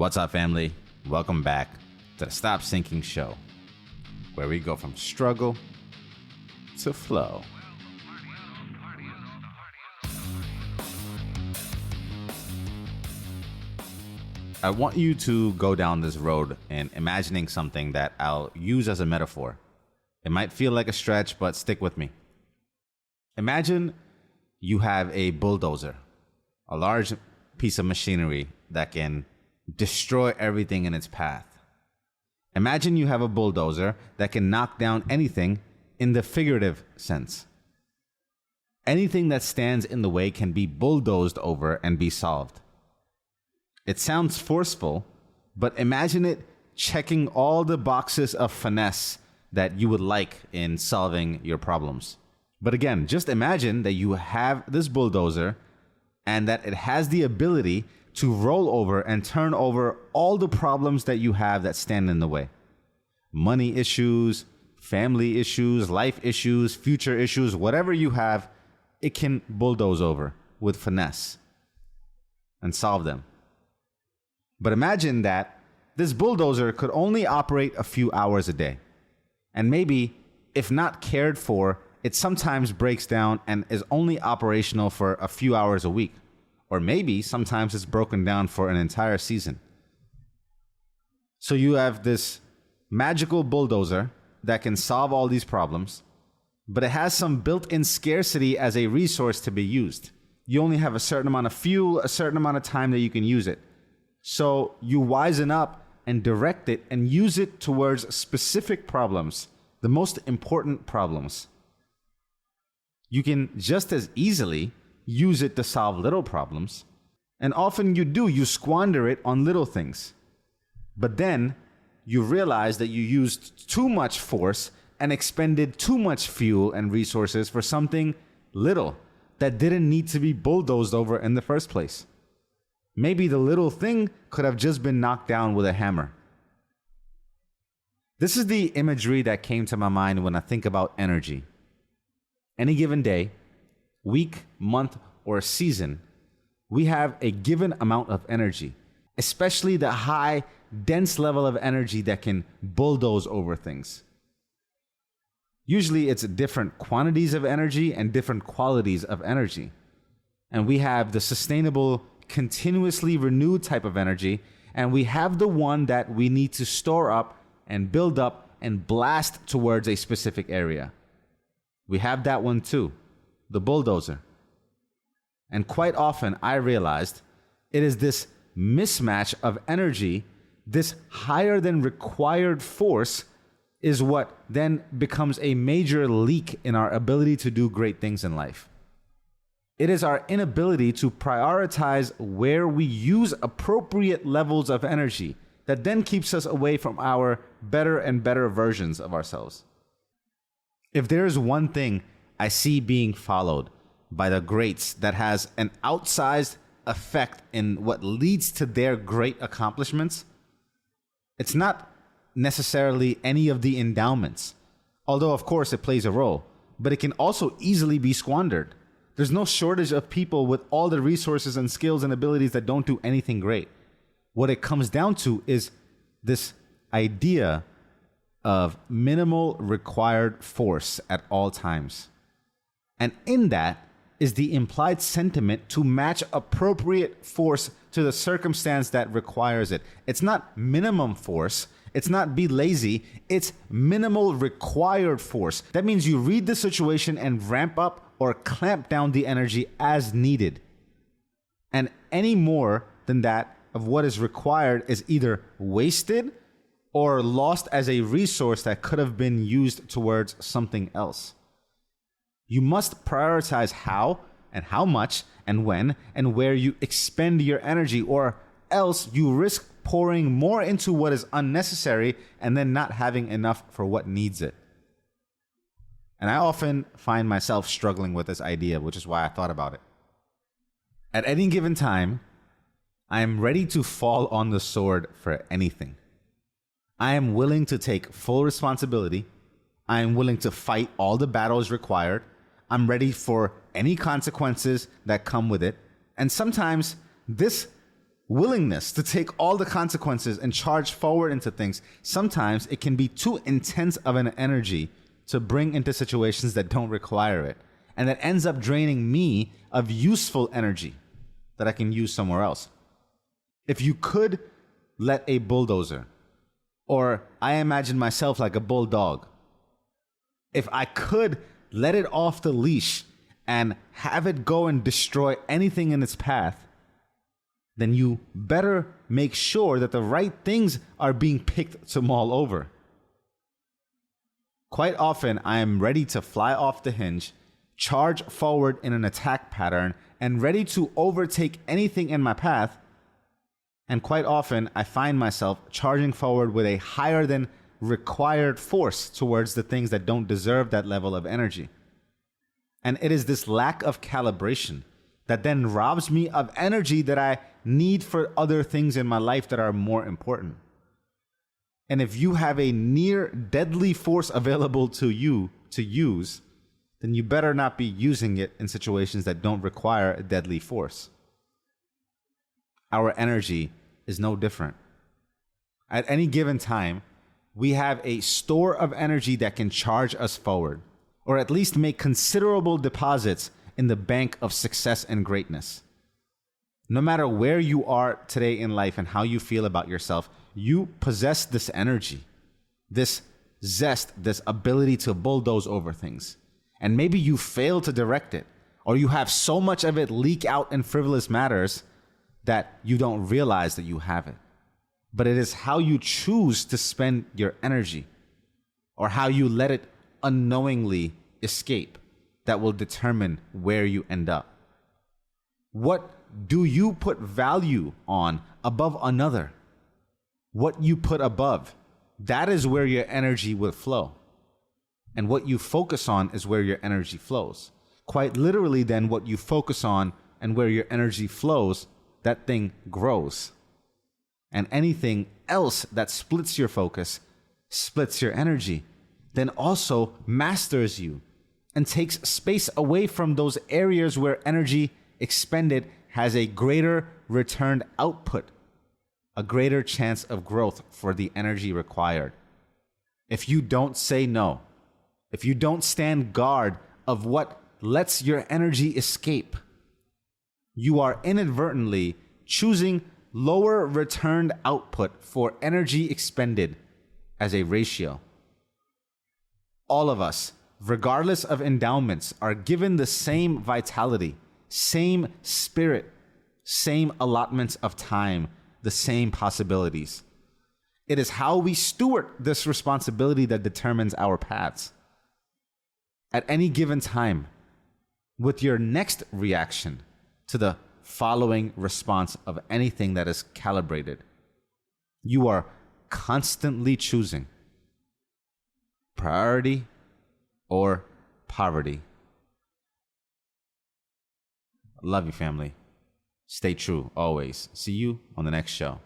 What's up, family? Welcome back to the Stop Sinking Show, where we go from struggle to flow. I want you to go down this road and imagining something that I'll use as a metaphor. It might feel like a stretch, but stick with me. Imagine you have a bulldozer, a large piece of machinery that can destroy everything in its path. Imagine you have a bulldozer that can knock down anything in the figurative sense. Anything that stands in the way can be bulldozed over and be solved. It sounds forceful, but imagine it checking all the boxes of finesse that you would like in solving your problems. But again, just imagine that you have this bulldozer and that it has the ability to roll over and turn over all the problems that you have that stand in the way. Money issues, family issues, life issues, future issues, whatever you have, it can bulldoze over with finesse and solve them. But imagine that this bulldozer could only operate a few hours a day. And maybe, if not cared for, it sometimes breaks down and is only operational for a few hours a week. Or maybe sometimes it's broken down for an entire season. So you have this magical bulldozer that can solve all these problems, but it has some built-in scarcity as a resource to be used. You only have a certain amount of fuel, a certain amount of time that you can use it. So you wisen up and direct it and use it towards specific problems, the most important problems. You can just as easily use it to solve little problems. And often you squander it on little things. But then you realize that you used too much force and expended too much fuel and resources for something little that didn't need to be bulldozed over in the first place. Maybe the little thing could have just been knocked down with a hammer. This is the imagery that came to my mind when I think about energy. Any given day, week, month, or season, we have a given amount of energy, especially the high, dense level of energy that can bulldoze over things. Usually it's different quantities of energy and different qualities of energy. And we have the sustainable, continuously renewed type of energy, and we have the one that we need to store up and build up and blast towards a specific area. We have that one too, the bulldozer. And quite often I realized it is this mismatch of energy, this higher than required force, is what then becomes a major leak in our ability to do great things in life. It is our inability to prioritize where we use appropriate levels of energy that then keeps us away from our better and better versions of ourselves. If there is one thing I see being followed by the greats that has an outsized effect in what leads to their great accomplishments, it's not necessarily any of the endowments, although of course it plays a role, but it can also easily be squandered. There's no shortage of people with all the resources and skills and abilities that don't do anything great. What it comes down to is this idea of minimal required force at all times. And in that is the implied sentiment to match appropriate force to the circumstance that requires it. It's not minimum force. It's not be lazy. It's minimal required force. That means you read the situation and ramp up or clamp down the energy as needed. And any more than that of what is required is either wasted or lost as a resource that could have been used towards something else. You must prioritize how and how much and when and where you expend your energy, or else you risk pouring more into what is unnecessary and then not having enough for what needs it. And I often find myself struggling with this idea, which is why I thought about it. At any given time, I am ready to fall on the sword for anything. I am willing to take full responsibility. I am willing to fight all the battles required. I'm ready for any consequences that come with it. And sometimes this willingness to take all the consequences and charge forward into things, sometimes it can be too intense of an energy to bring into situations that don't require it. And that ends up draining me of useful energy that I can use somewhere else. If you could let a bulldozer, or I imagine myself like a bulldog, if I could let it off the leash and have it go and destroy anything in its path, then you better make sure that the right things are being picked to maul over. Quite often, I am ready to fly off the hinge, charge forward in an attack pattern, and ready to overtake anything in my path. And quite often, I find myself charging forward with a higher than required force towards the things that don't deserve that level of energy. And it is this lack of calibration that then robs me of energy that I need for other things in my life that are more important. And if you have a near deadly force available to you to use, then you better not be using it in situations that don't require a deadly force. Our energy is no different. At any given time, we have a store of energy that can charge us forward, or at least make considerable deposits in the bank of success and greatness. No matter where you are today in life and how you feel about yourself, you possess this energy, this zest, this ability to bulldoze over things. And maybe you fail to direct it, or you have so much of it leak out in frivolous matters that you don't realize that you have it. But it is how you choose to spend your energy, or how you let it unknowingly escape, that will determine where you end up. What do you put value on above another? What you put above, that is where your energy will flow. And what you focus on is where your energy flows. Quite literally, then, what you focus on and where your energy flows, that thing grows. And anything else that splits your focus, splits your energy, then also masters you and takes space away from those areas where energy expended has a greater returned output, a greater chance of growth for the energy required. If you don't say no, if you don't stand guard of what lets your energy escape, you are inadvertently choosing lower returned output for energy expended as a ratio. All of us, regardless of endowments, are given the same vitality, same spirit, same allotments of time, the same possibilities. It is how we steward this responsibility that determines our paths. At any given time, with your next reaction to the following response of anything that is calibrated, you are constantly choosing priority or poverty. Love you, family. Stay true always. See you on the next show.